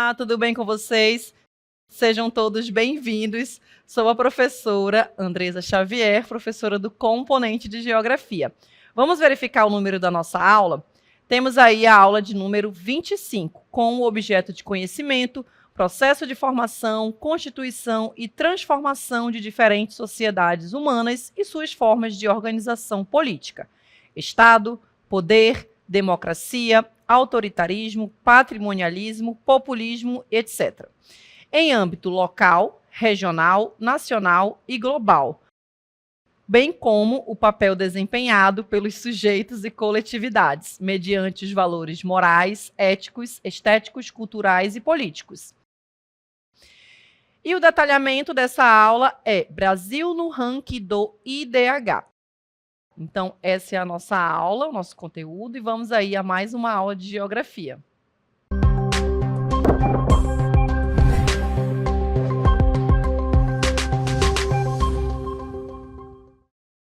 Olá, tudo bem com vocês? Sejam todos bem-vindos. Sou a professora Andresa Xavier, professora do componente de Geografia. Vamos verificar o número da nossa aula? Temos aí a aula de número 25, com o objeto de conhecimento, processo de formação, constituição e transformação de diferentes sociedades humanas e suas formas de organização política. Estado, poder, democracia, autoritarismo, patrimonialismo, populismo, etc. Em âmbito local, regional, nacional e global, bem como o papel desempenhado pelos sujeitos e coletividades, mediante os valores morais, éticos, estéticos, culturais e políticos. E o detalhamento dessa aula é Brasil no ranking do IDH. Então, essa é a nossa aula, o nosso conteúdo, e vamos aí a mais uma aula de geografia.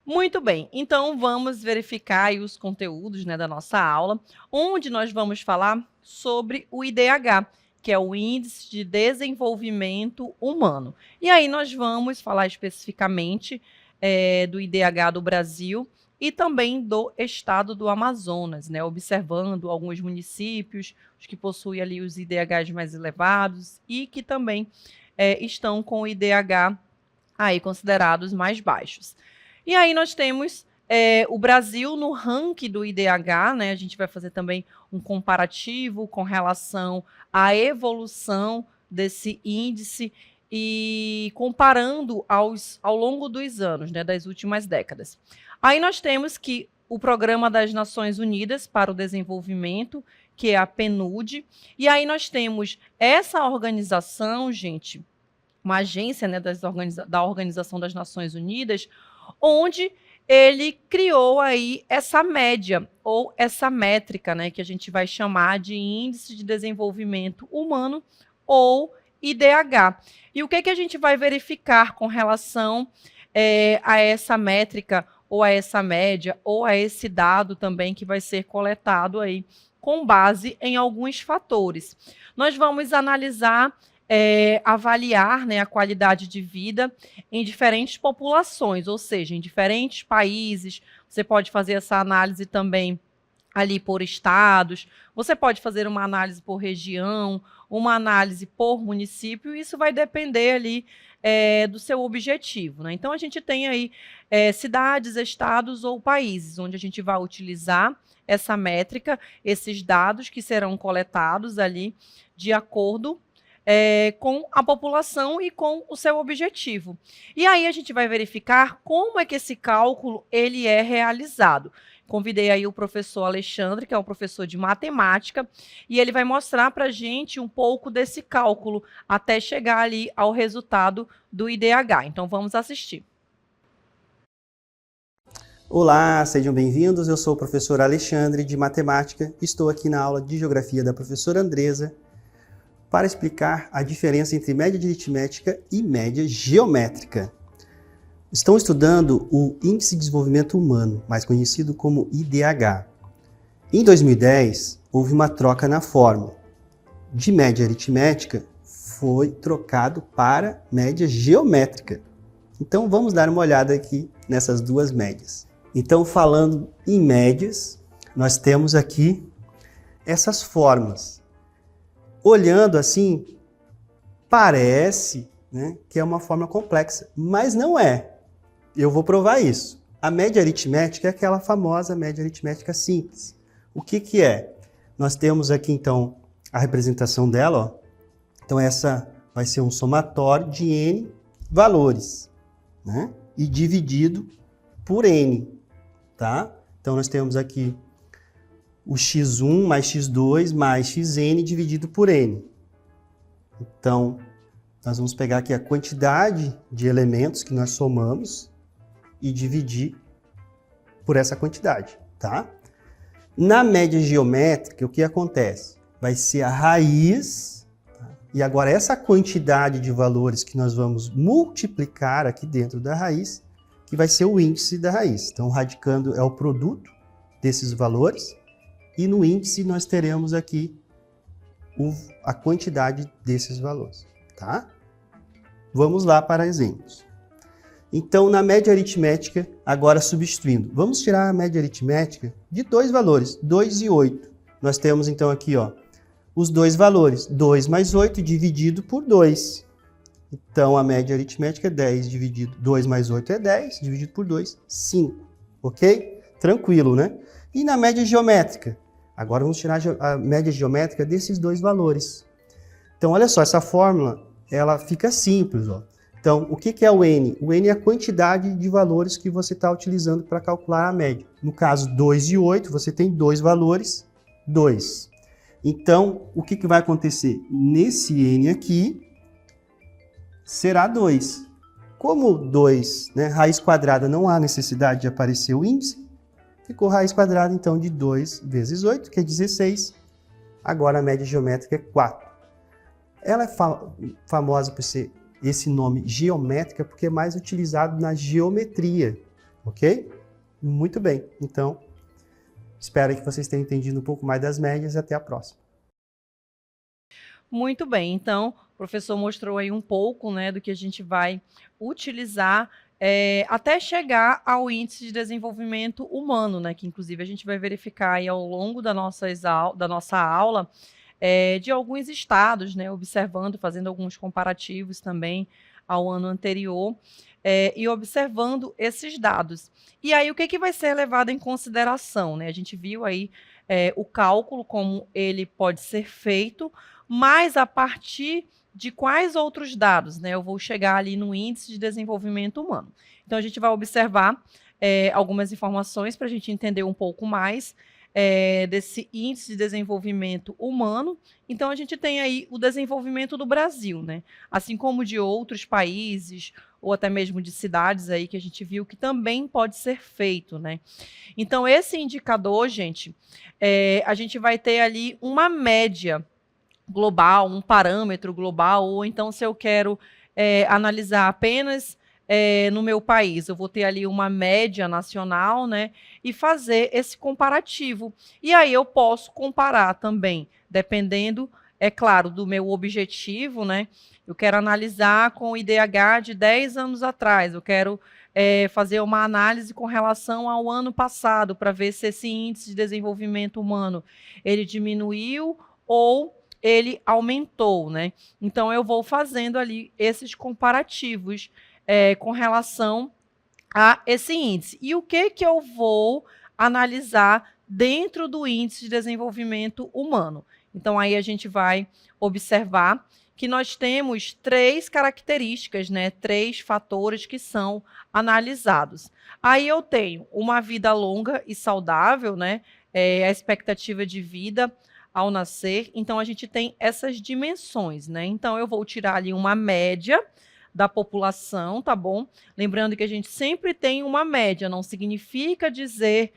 Muito bem, então vamos verificar aí os conteúdos, da nossa aula, onde nós vamos falar sobre o IDH, que é o Índice de Desenvolvimento Humano. E aí nós vamos falar especificamente do IDH do Brasil e também do estado do Amazonas, observando alguns municípios, os que possuem ali os IDHs mais elevados e que também estão com o IDH aí considerados mais baixos. E aí nós temos o Brasil no ranking do IDH, a gente vai fazer também um comparativo com relação à evolução desse índice e comparando ao longo dos anos, das últimas décadas. Aí nós temos que o Programa das Nações Unidas para o Desenvolvimento, que é a PNUD, e aí nós temos essa organização, gente, uma agência da Organização das Nações Unidas, onde ele criou aí essa média, ou essa métrica, que a gente vai chamar de Índice de Desenvolvimento Humano, ou IDH. E o que a gente vai verificar com relação a essa métrica, ou a essa média, ou a esse dado também que vai ser coletado aí, com base em alguns fatores. Nós vamos analisar avaliar a qualidade de vida em diferentes populações, ou seja, em diferentes países. Você pode fazer essa análise também ali por estados, você pode fazer uma análise por região, uma análise por município, isso vai depender ali do seu objetivo. Então, a gente tem aí cidades, estados ou países, onde a gente vai utilizar essa métrica, esses dados que serão coletados ali de acordo com a população e com o seu objetivo. E aí a gente vai verificar como é que esse cálculo ele é realizado. Convidei aí o professor Alexandre, que é um professor de matemática, e ele vai mostrar para a gente um pouco desse cálculo, até chegar ali ao resultado do IDH. Então vamos assistir. Olá, sejam bem-vindos. Eu sou o professor Alexandre, de matemática. Estou aqui na aula de geografia da professora Andresa, para explicar a diferença entre média de aritmética e média geométrica. Estão estudando o Índice de Desenvolvimento Humano, mais conhecido como IDH. Em 2010, houve uma troca na fórmula. De média aritmética, foi trocado para média geométrica. Então, vamos dar uma olhada aqui nessas duas médias. Então, falando em médias, nós temos aqui essas fórmulas. Olhando assim, parece que é uma fórmula complexa, mas não é. Eu vou provar isso. A média aritmética é aquela famosa média aritmética simples. O que é? Nós temos aqui, então, a representação dela. Ó. Então, essa vai ser um somatório de N valores, e dividido por N. Tá? Então, nós temos aqui o x1 mais x2 mais xn dividido por n. Então, nós vamos pegar aqui a quantidade de elementos que nós somamos e dividir por essa quantidade, tá? Na média geométrica, o que acontece? Vai ser a raiz, e agora essa quantidade de valores que nós vamos multiplicar aqui dentro da raiz, que vai ser o índice da raiz. Então, o radicando é o produto desses valores, e no índice nós teremos aqui a quantidade desses valores, tá? Vamos lá para exemplos. Então, na média aritmética, agora substituindo, vamos tirar a média aritmética de dois valores, 2 e 8. Nós temos então aqui, ó, os dois valores, 2 mais 8 dividido por 2. Então, a média aritmética é 10 dividido, 2 mais 8 é 10, dividido por 2, 5. Ok? Tranquilo, né? E na média geométrica? Agora vamos tirar a média geométrica desses dois valores. Então, olha só, essa fórmula, ela fica simples, ó. Então, o que é o N? O N é a quantidade de valores que você está utilizando para calcular a média. No caso, 2 e 8, você tem dois valores, 2. Então, o que vai acontecer? Nesse N aqui, será 2. Como 2, né, raiz quadrada, não há necessidade de aparecer o índice, ficou raiz quadrada, então, de 2 vezes 8, que é 16. Agora, a média geométrica é 4. Ela é famosa por ser esse nome geométrica, porque é mais utilizado na geometria, ok? Muito bem. Então, espero que vocês tenham entendido um pouco mais das médias e até a próxima. Muito bem, então o professor mostrou aí um pouco, né, do que a gente vai utilizar até chegar ao índice de desenvolvimento humano, né, que inclusive a gente vai verificar aí ao longo da nossa aula de alguns estados, né, observando, fazendo alguns comparativos também ao ano anterior e observando esses dados. E aí o que vai ser levado em consideração, né? A gente viu aí o cálculo, como ele pode ser feito, mas a partir de quais outros dados, né? Eu vou chegar ali no índice de desenvolvimento humano. Então, a gente vai observar algumas informações para a gente entender um pouco mais desse índice de desenvolvimento humano. Então, a gente tem aí o desenvolvimento do Brasil, né? Assim como de outros países, ou até mesmo de cidades aí que a gente viu que também pode ser feito, né? Então, esse indicador, gente, a gente vai ter ali uma média global, um parâmetro global, ou então se eu quero analisar apenas no meu país, eu vou ter ali uma média nacional, né, e fazer esse comparativo. E aí eu posso comparar também, dependendo, é claro, do meu objetivo, né, eu quero analisar com o IDH de 10 anos atrás, eu quero fazer uma análise com relação ao ano passado, para ver se esse índice de desenvolvimento humano, ele diminuiu ou ele aumentou, né? Então, eu vou fazendo ali esses comparativos com relação a esse índice. E o que eu vou analisar dentro do índice de desenvolvimento humano? Então, aí a gente vai observar que nós temos 3 características, né? 3 fatores que são analisados. Aí eu tenho uma vida longa e saudável, né? A expectativa de vida ao nascer. Então, a gente tem essas dimensões, né? Então, eu vou tirar ali uma média da população, tá bom? Lembrando que a gente sempre tem uma média, não significa dizer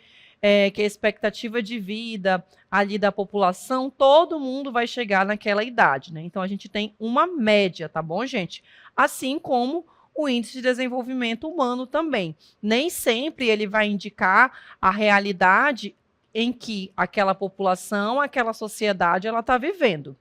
que a expectativa de vida ali da população, todo mundo vai chegar naquela idade, né? Então, a gente tem uma média, tá bom, gente? Assim como o índice de desenvolvimento humano também. Nem sempre ele vai indicar a realidade em que aquela população, aquela sociedade, ela está vivendo.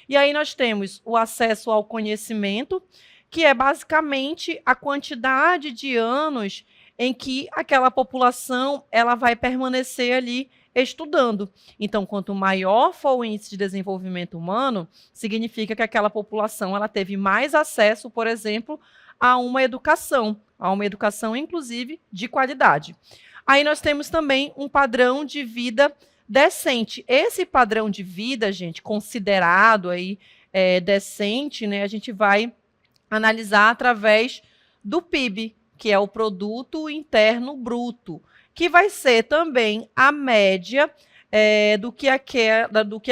E aí nós temos o acesso ao conhecimento, que é basicamente a quantidade de anos em que aquela população ela vai permanecer ali estudando. Então, quanto maior for o índice de desenvolvimento humano, significa que aquela população ela teve mais acesso, por exemplo, a uma educação inclusive de qualidade. Aí nós temos também um padrão de vida decente. Esse padrão de vida, gente, considerado aí decente, né, a gente vai analisar através do PIB, que é o Produto Interno Bruto, que vai ser também a média do que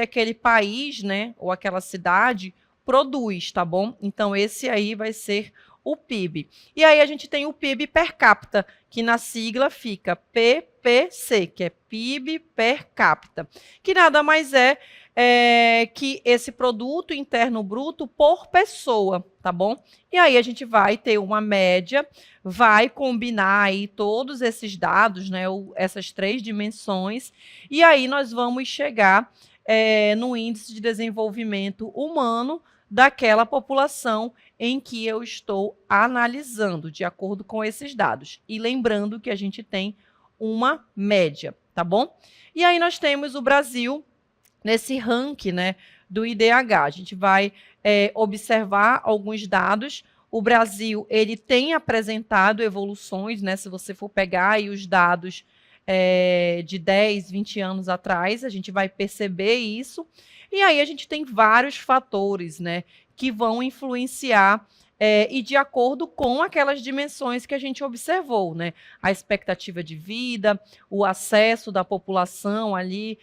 aquele país, né, ou aquela cidade produz, tá bom? Então, esse aí vai ser o PIB. E aí a gente tem o PIB per capita, que na sigla fica PPC, que é PIB per capita, que nada mais é que esse produto interno bruto por pessoa, tá bom? E aí a gente vai ter uma média, vai combinar aí todos esses dados, né, essas 3 dimensões, e aí nós vamos chegar no índice de desenvolvimento humano daquela população em que eu estou analisando, de acordo com esses dados. E lembrando que a gente tem uma média, tá bom? E aí nós temos o Brasil nesse ranking, né, do IDH. A gente vai observar alguns dados. O Brasil, ele tem apresentado evoluções, né? Se você for pegar aí os dados de 10, 20 anos atrás, a gente vai perceber isso. E aí a gente tem vários fatores, né, que vão influenciar e de acordo com aquelas dimensões que a gente observou, né? A expectativa de vida, o acesso da população ali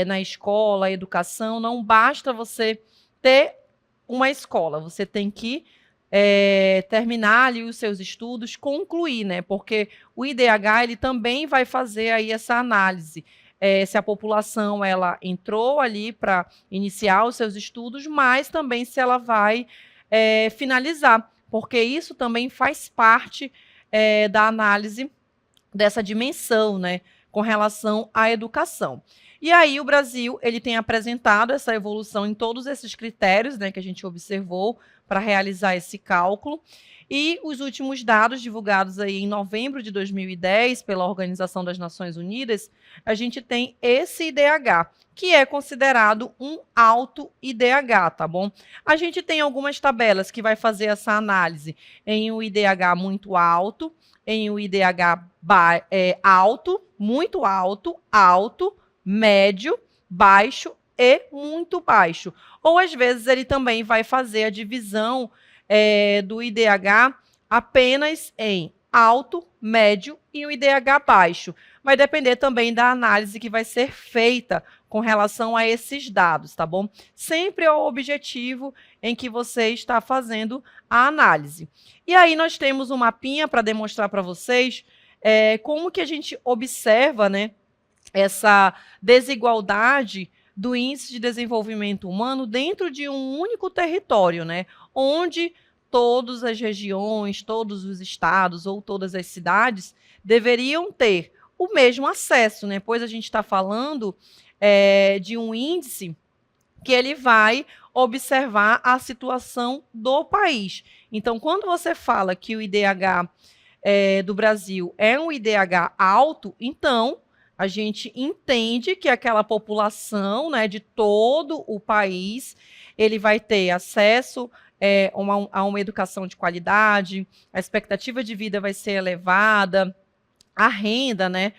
na escola, a educação. Não basta você ter uma escola, você tem que terminar ali os seus estudos, concluir, né? Porque o IDH ele também vai fazer aí essa análise. Se a população ela entrou ali para iniciar os seus estudos, mas também se ela vai finalizar, porque isso também faz parte da análise dessa dimensão, né, com relação à educação. E aí o Brasil ele tem apresentado essa evolução em todos esses critérios, né, que a gente observou para realizar esse cálculo. E os últimos dados divulgados aí em novembro de 2010 pela Organização das Nações Unidas, a gente tem esse IDH, que é considerado um alto IDH, tá bom? A gente tem algumas tabelas que vai fazer essa análise em um IDH muito alto, em um IDH alto, muito alto, alto, médio, baixo e muito baixo. Ou às vezes ele também vai fazer a divisão do IDH apenas em alto, médio e o IDH baixo. Vai depender também da análise que vai ser feita com relação a esses dados, tá bom? Sempre é o objetivo em que você está fazendo a análise. E aí nós temos um mapinha para demonstrar para vocês como que a gente observa, né, essa desigualdade do índice de desenvolvimento humano dentro de um único território, né, onde todas as regiões, todos os estados ou todas as cidades deveriam ter o mesmo acesso, né? Pois a gente está falando de um índice que ele vai observar a situação do país. Então, quando você fala que o IDH do Brasil é um IDH alto, então a gente entende que aquela população, né, de todo o país, ele vai ter acesso a uma educação de qualidade, a expectativa de vida vai ser elevada, a renda, né,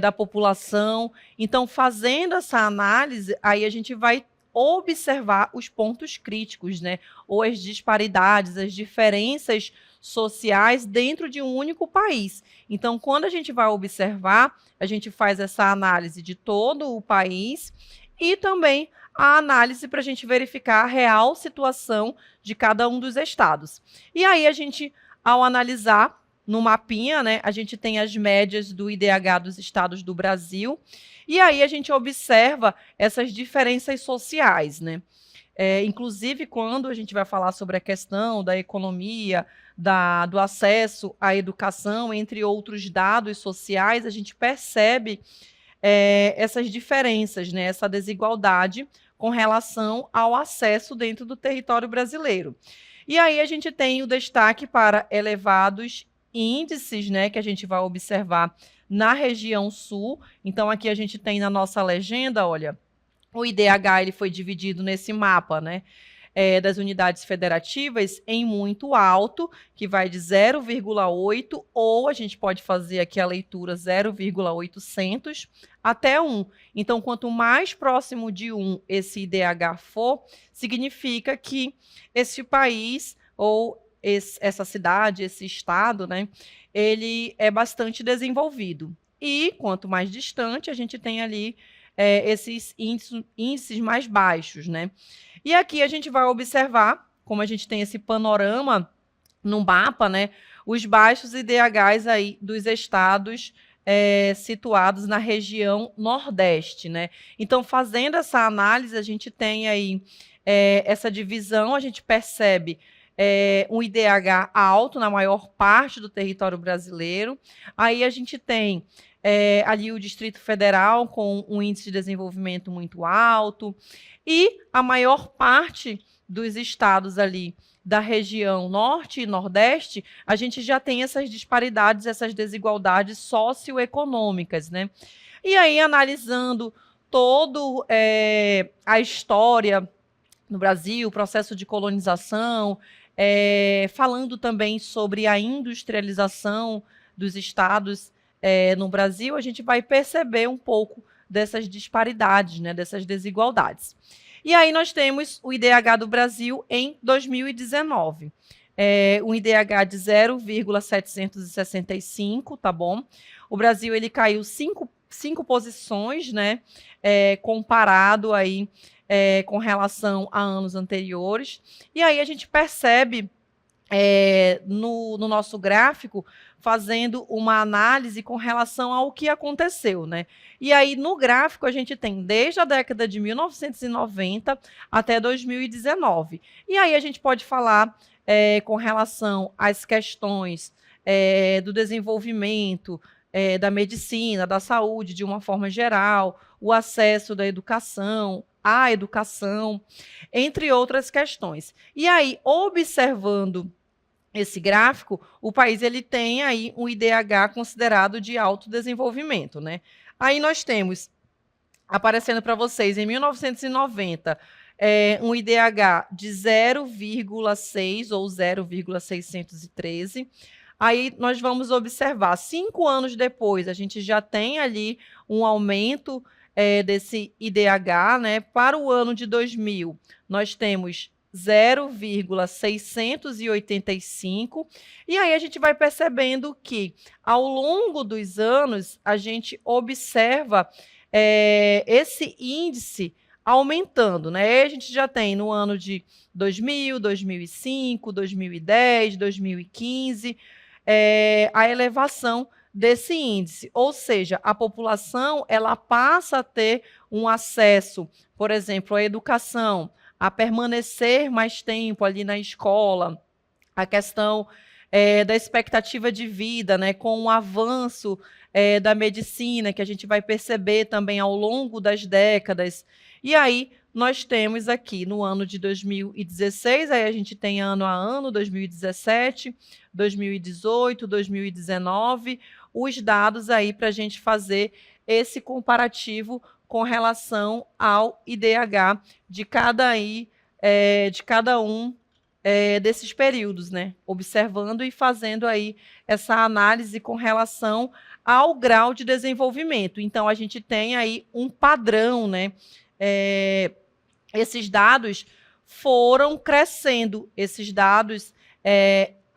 da população. Então, fazendo essa análise, aí a gente vai observar os pontos críticos, né, ou as disparidades, as diferenças sociais dentro de um único país. Então, quando a gente vai observar, a gente faz essa análise de todo o país e também a análise para a gente verificar a real situação de cada um dos estados. E aí a gente, ao analisar no mapinha, né, a gente tem as médias do IDH dos estados do Brasil, e aí a gente observa essas diferenças sociais, né? Inclusive, quando a gente vai falar sobre a questão da economia, do acesso à educação, entre outros dados sociais, a gente percebe essas diferenças, né, essa desigualdade com relação ao acesso dentro do território brasileiro. E aí a gente tem o destaque para elevados índices, né, que a gente vai observar na região sul. Então, aqui a gente tem na nossa legenda, olha, o IDH ele foi dividido nesse mapa, né, das unidades federativas em muito alto, que vai de 0,8, ou a gente pode fazer aqui a leitura 0,800 até 1. Então, quanto mais próximo de 1 esse IDH for, significa que esse país ou essa cidade, esse estado, né, ele é bastante desenvolvido. E quanto mais distante, a gente tem ali esses índices mais baixos, né? E aqui a gente vai observar, como a gente tem esse panorama no mapa, né, os baixos IDHs aí dos estados situados na região Nordeste, né? Então, fazendo essa análise, a gente tem aí essa divisão, a gente percebe um IDH alto na maior parte do território brasileiro. Aí a gente tem ali o Distrito Federal com um índice de desenvolvimento muito alto, e a maior parte dos estados ali da região norte e nordeste, a gente já tem essas disparidades, essas desigualdades socioeconômicas, né? E aí, analisando todo a história no Brasil, o processo de colonização, falando também sobre a industrialização dos estados no Brasil, a gente vai perceber um pouco dessas disparidades, né, dessas desigualdades. E aí nós temos o IDH do Brasil em 2019. Um IDH de 0,765, tá bom? O Brasil ele caiu cinco posições, né, comparado aí com relação a anos anteriores. E aí a gente percebe no nosso gráfico, fazendo uma análise com relação ao que aconteceu, né? E aí, no gráfico, a gente tem desde a década de 1990 até 2019. E aí a gente pode falar com relação às questões do desenvolvimento, da medicina, da saúde, de uma forma geral, o acesso da educação, à educação, entre outras questões. E aí, observando esse gráfico, o país ele tem aí um IDH considerado de alto desenvolvimento, né? Aí nós temos, aparecendo para vocês, em 1990, um IDH de 0,6 ou 0,613. Aí nós vamos observar, 5 anos depois, a gente já tem ali um aumento desse IDH, né? Para o ano de 2000, nós temos 0,685, e aí a gente vai percebendo que, ao longo dos anos, a gente observa esse índice aumentando, né? A gente já tem no ano de 2000, 2005, 2010, 2015, a elevação desse índice, ou seja, a população ela passa a ter um acesso, por exemplo, à educação, a permanecer mais tempo ali na escola, a questão da expectativa de vida, né, com o avanço da medicina, que a gente vai perceber também ao longo das décadas. E aí, nós temos aqui no ano de 2016, aí a gente tem ano a ano, 2017, 2018, 2019, os dados aí para a gente fazer esse comparativo com relação ao IDH de cada um desses períodos, né? Observando e fazendo aí essa análise com relação ao grau de desenvolvimento. Então, a gente tem aí um padrão, né? Esses dados foram crescendo, esses dados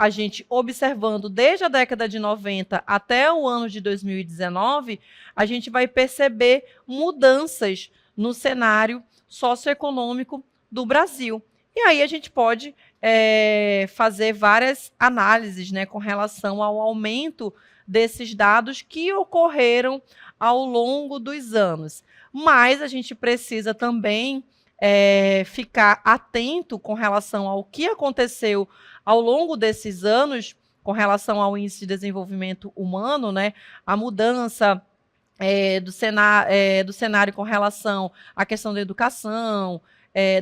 a gente observando desde a década de 90 até o ano de 2019, a gente vai perceber mudanças no cenário socioeconômico do Brasil. E aí a gente pode fazer várias análises, né, com relação ao aumento desses dados que ocorreram ao longo dos anos. Mas a gente precisa também ficar atento com relação ao que aconteceu ao longo desses anos, com relação ao índice de desenvolvimento humano, né, a mudança do cenário com relação à questão da educação,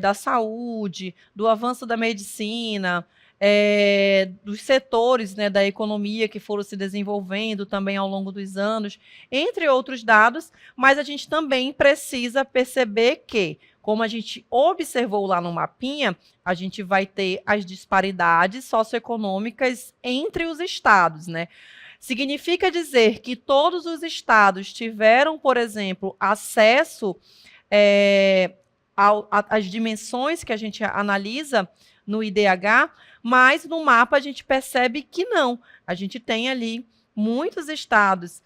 da saúde, do avanço da medicina, dos setores, né, da economia que foram se desenvolvendo também ao longo dos anos, entre outros dados, mas a gente também precisa perceber que, como a gente observou lá no mapinha, a gente vai ter as disparidades socioeconômicas entre os estados, né? Significa dizer que todos os estados tiveram, por exemplo, acesso às dimensões que a gente analisa no IDH, mas no mapa a gente percebe que não. A gente tem ali muitos estados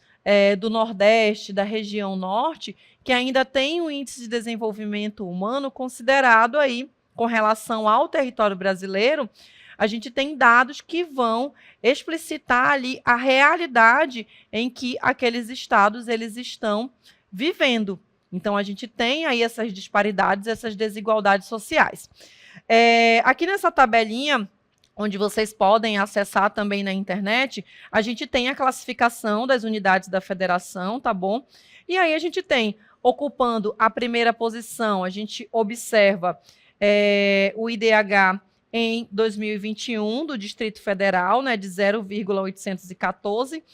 do Nordeste, da região Norte, que ainda tem um índice de desenvolvimento humano considerado aí, com relação ao território brasileiro, a gente tem dados que vão explicitar ali a realidade em que aqueles estados eles estão vivendo. Então, a gente tem aí essas disparidades, essas desigualdades sociais. Aqui nessa tabelinha, onde vocês podem acessar também na internet, a gente tem a classificação das unidades da federação, tá bom? E aí a gente tem, ocupando a primeira posição, a gente observa o IDH em 2021 do Distrito Federal, né, de 0,814.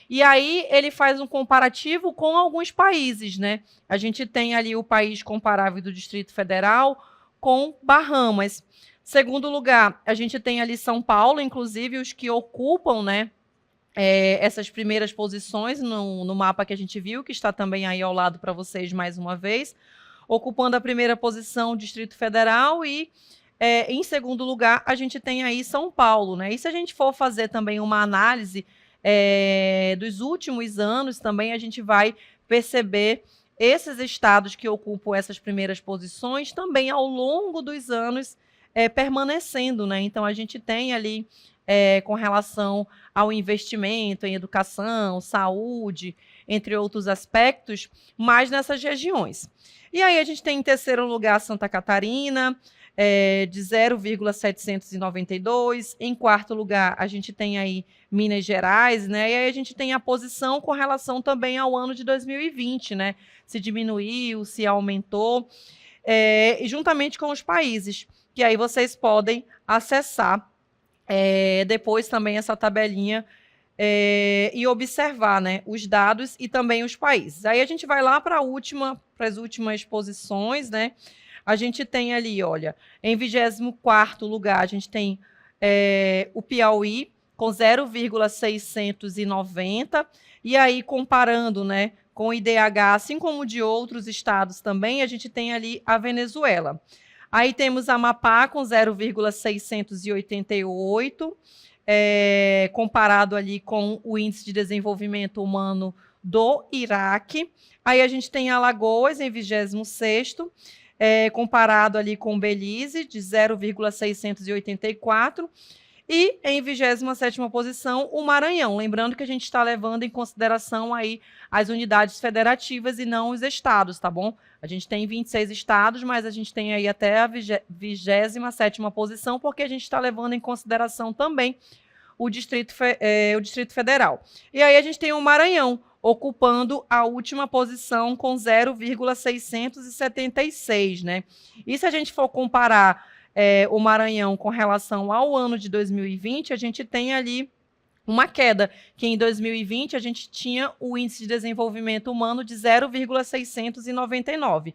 E aí ele faz um comparativo com alguns países, né? A gente tem ali o país comparável do Distrito Federal com Bahamas. Segundo lugar, a gente tem ali São Paulo, inclusive os que ocupam, né, essas primeiras posições no mapa que a gente viu, que está também aí ao lado para vocês mais uma vez, ocupando a primeira posição o Distrito Federal e em segundo lugar a gente tem aí São Paulo, né? E se a gente for fazer também uma análise dos últimos anos, também a gente vai perceber esses estados que ocupam essas primeiras posições também ao longo dos anos permanecendo, né? Então a gente tem ali com relação ao investimento em educação, saúde, entre outros aspectos, mais nessas regiões. E aí a gente tem em terceiro lugar Santa Catarina, de 0,792. Em quarto lugar, a gente tem aí Minas Gerais, né? E aí a gente tem a posição com relação também ao ano de 2020, né? Se diminuiu, se aumentou, e juntamente com os países, que aí vocês podem acessar depois também essa tabelinha e observar, né, os dados e também os países. Aí a gente vai lá para as últimas posições, né? A gente tem ali, olha, em 24º lugar, a gente tem o Piauí com 0,690, e aí comparando, né, com o IDH, assim como de outros estados também, a gente tem ali a Venezuela. Aí temos Amapá com 0,688, comparado ali com o Índice de Desenvolvimento Humano do Iraque. Aí a gente tem Alagoas em 26º, comparado ali com Belize, de 0,684. E em 27ª posição, o Maranhão. Lembrando que a gente está levando em consideração aí as unidades federativas e não os estados, tá bom? A gente tem 26 estados, mas a gente tem aí até a 27ª posição, porque a gente está levando em consideração também o Distrito Federal. E aí a gente tem o Maranhão, ocupando a última posição com 0,676, né? E se a gente for comparar o Maranhão com relação ao ano de 2020, a gente tem ali uma queda, que em 2020 a gente tinha o Índice de Desenvolvimento Humano de 0,699.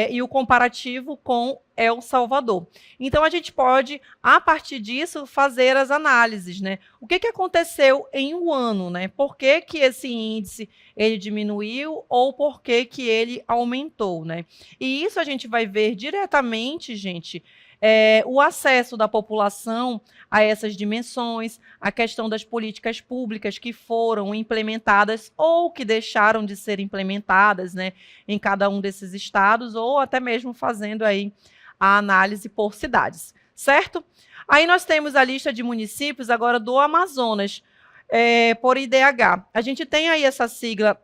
E o comparativo com El Salvador. Então, a gente pode, a partir disso, fazer as análises, né? O que aconteceu em um ano, né? Por que esse índice ele diminuiu ou por que ele aumentou, né? E isso a gente vai ver diretamente, gente, o acesso da população a essas dimensões, a questão das políticas públicas que foram implementadas ou que deixaram de ser implementadas, né, em cada um desses estados, ou até mesmo fazendo aí a análise por cidades, certo? Aí nós temos a lista de municípios agora do Amazonas, por IDH. A gente tem aí essa sigla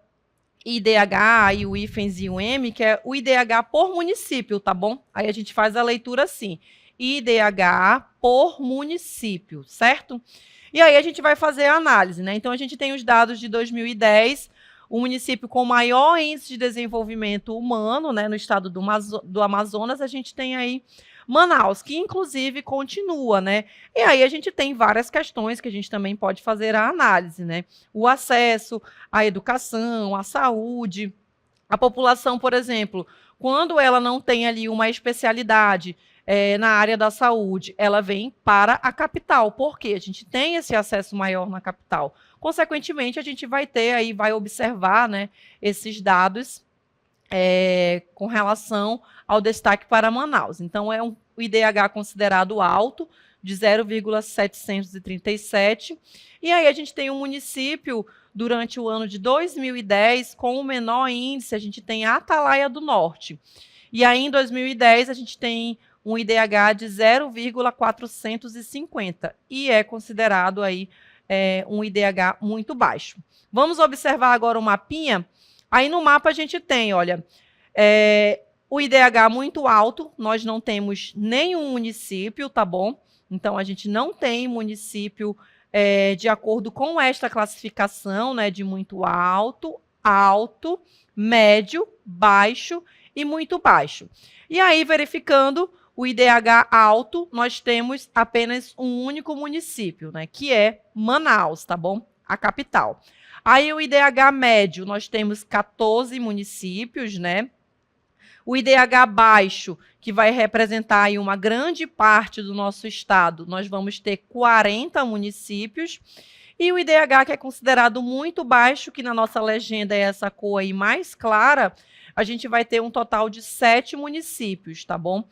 IDH e o IFES e o M, que é o IDH por município, tá bom? Aí a gente faz a leitura assim, IDH por município, certo? E aí a gente vai fazer a análise, né? Então a gente tem os dados de 2010, o município com maior índice de desenvolvimento humano, né, no estado do Amazonas, a gente tem aí Manaus, que inclusive continua, né? E aí a gente tem várias questões que a gente também pode fazer a análise, né? O acesso à educação, à saúde, a população, por exemplo, quando ela não tem ali uma especialidade na área da saúde, ela vem para a capital, porque a gente tem esse acesso maior na capital. Consequentemente, a gente vai ter aí, vai observar, né, esses dados com relação ao destaque para Manaus. Então, é um IDH considerado alto, de 0,737. E aí a gente tem um município, durante o ano de 2010, com o menor índice, a gente tem a Atalaia do Norte. E aí, em 2010, a gente tem um IDH de 0,450. E é considerado aí um IDH muito baixo. Vamos observar agora o mapinha. Aí no mapa a gente tem, olha, o IDH muito alto, nós não temos nenhum município, tá bom? Então, a gente não tem município de acordo com esta classificação, né, de muito alto, alto, médio, baixo e muito baixo. E aí, verificando o IDH alto, nós temos apenas um único município, né, que é Manaus, tá bom? A capital. Aí, o IDH médio, nós temos 14 municípios, né? O IDH baixo, que vai representar aí uma grande parte do nosso estado, nós vamos ter 40 municípios. E o IDH, que é considerado muito baixo, que na nossa legenda é essa cor aí mais clara, a gente vai ter um total de 7 municípios, tá bom?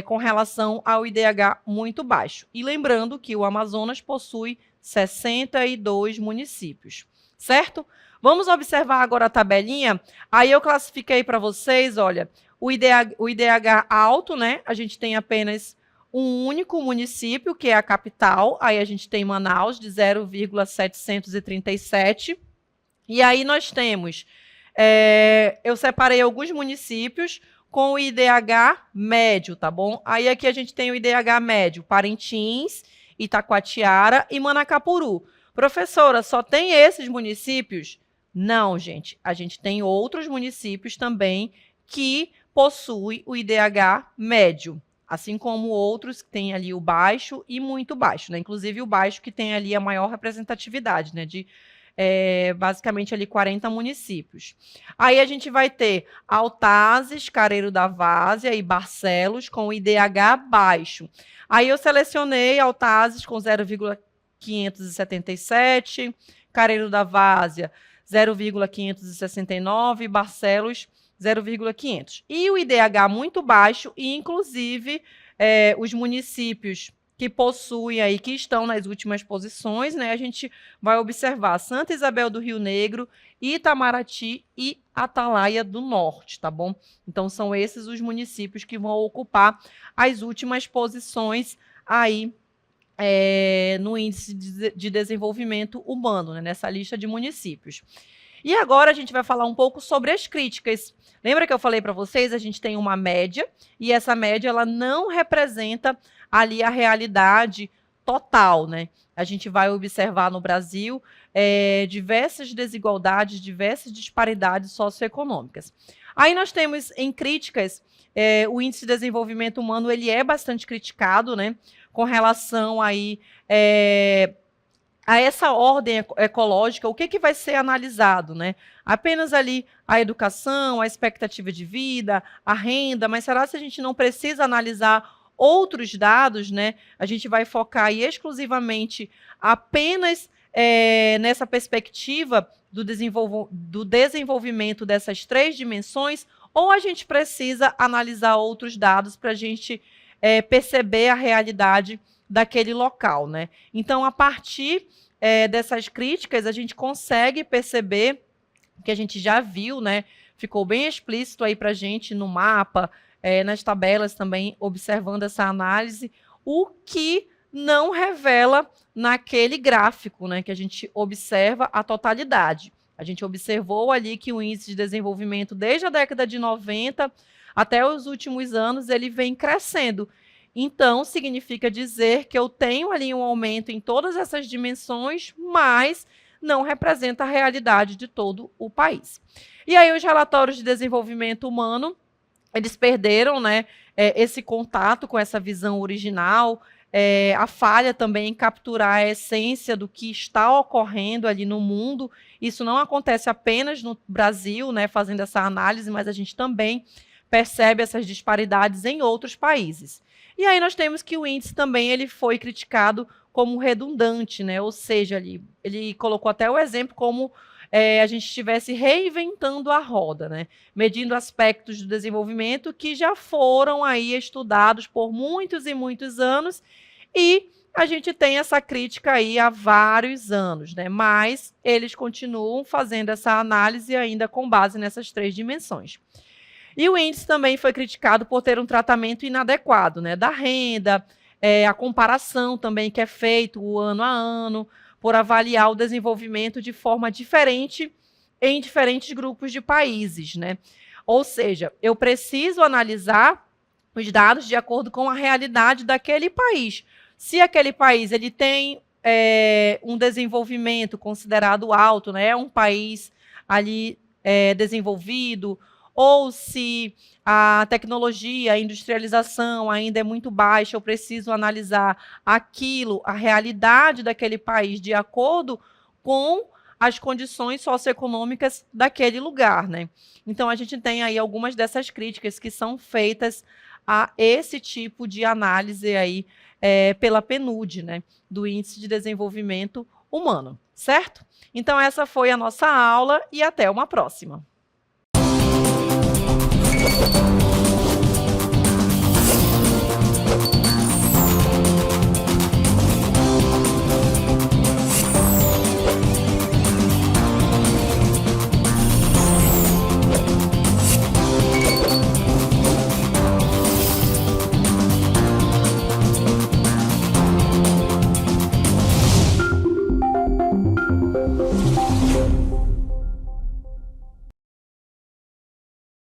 Com relação ao IDH muito baixo. E lembrando que o Amazonas possui 62 municípios, certo? Vamos observar agora a tabelinha. Aí eu classifiquei para vocês, olha, o IDH alto, né? A gente tem apenas um único município, que é a capital. Aí a gente tem Manaus, de 0,737. E aí nós temos, eu separei alguns municípios com o IDH médio, tá bom? Aí aqui a gente tem o IDH médio, Parintins, Itacoatiara e Manacapuru. Professora, só tem esses municípios? Não, gente. A gente tem outros municípios também que possuem o IDH médio, assim como outros que têm ali o baixo e muito baixo, né? Inclusive o baixo que tem ali a maior representatividade, né? De basicamente ali 40 municípios. Aí a gente vai ter Altazes, Careiro da Várzea e Barcelos com o IDH baixo. Aí eu selecionei Altazes com 0,577, Careiro da Várzea 0,569 e Barcelos 0,500. E o IDH muito baixo, e inclusive os municípios que possuem aí, que estão nas últimas posições, né? A gente vai observar Santa Isabel do Rio Negro, Itamaraty e Atalaia do Norte, tá bom? Então, são esses os municípios que vão ocupar as últimas posições aí no Índice de Desenvolvimento Humano, né? Nessa lista de municípios. E agora a gente vai falar um pouco sobre as críticas. Lembra que eu falei para vocês? A gente tem uma média, e essa média ela não representa ali a realidade total, né? A gente vai observar no Brasil diversas desigualdades, diversas disparidades socioeconômicas. Aí nós temos em críticas, o Índice de Desenvolvimento Humano, ele é bastante criticado, né? Com relação aí a essa ordem ecológica, o que vai ser analisado, né? Apenas ali a educação, a expectativa de vida, a renda, mas será que a gente não precisa analisar outros dados, né? A gente vai focar aí exclusivamente apenas nessa perspectiva do desenvolvimento dessas 3 dimensões, ou a gente precisa analisar outros dados para a gente perceber a realidade daquele local, né? Então, a partir dessas críticas, a gente consegue perceber, que a gente já viu, né? Ficou bem explícito aí para a gente no mapa, nas tabelas também, observando essa análise, o que não revela naquele gráfico, né? Que a gente observa a totalidade. A gente observou ali que o índice de desenvolvimento, desde a década de 90 até os últimos anos, ele vem crescendo. Então, significa dizer que eu tenho ali um aumento em todas essas dimensões, mas não representa a realidade de todo o país. E aí, os relatórios de desenvolvimento humano, eles perderam, né, esse contato com essa visão original, a falha também em capturar a essência do que está ocorrendo ali no mundo. Isso não acontece apenas no Brasil, né, fazendo essa análise, mas a gente também percebe essas disparidades em outros países. E aí nós temos que o índice também ele foi criticado como redundante, né? Ou seja, ele colocou até o exemplo como a gente estivesse reinventando a roda, né? Medindo aspectos do desenvolvimento que já foram aí estudados por muitos e muitos anos, e a gente tem essa crítica aí há vários anos, né? Mas eles continuam fazendo essa análise ainda com base nessas 3 dimensões. E o índice também foi criticado por ter um tratamento inadequado, né, da renda, a comparação também que é feito ano a ano, por avaliar o desenvolvimento de forma diferente em diferentes grupos de países, né? Ou seja, eu preciso analisar os dados de acordo com a realidade daquele país. Se aquele país ele tem um desenvolvimento considerado alto, né, um país ali desenvolvido, ou se a tecnologia, a industrialização ainda é muito baixa, eu preciso analisar aquilo, a realidade daquele país de acordo com as condições socioeconômicas daquele lugar, né? Então a gente tem aí algumas dessas críticas que são feitas a esse tipo de análise aí pela PNUD, né? Do Índice de Desenvolvimento Humano, certo? Então essa foi a nossa aula e até uma próxima.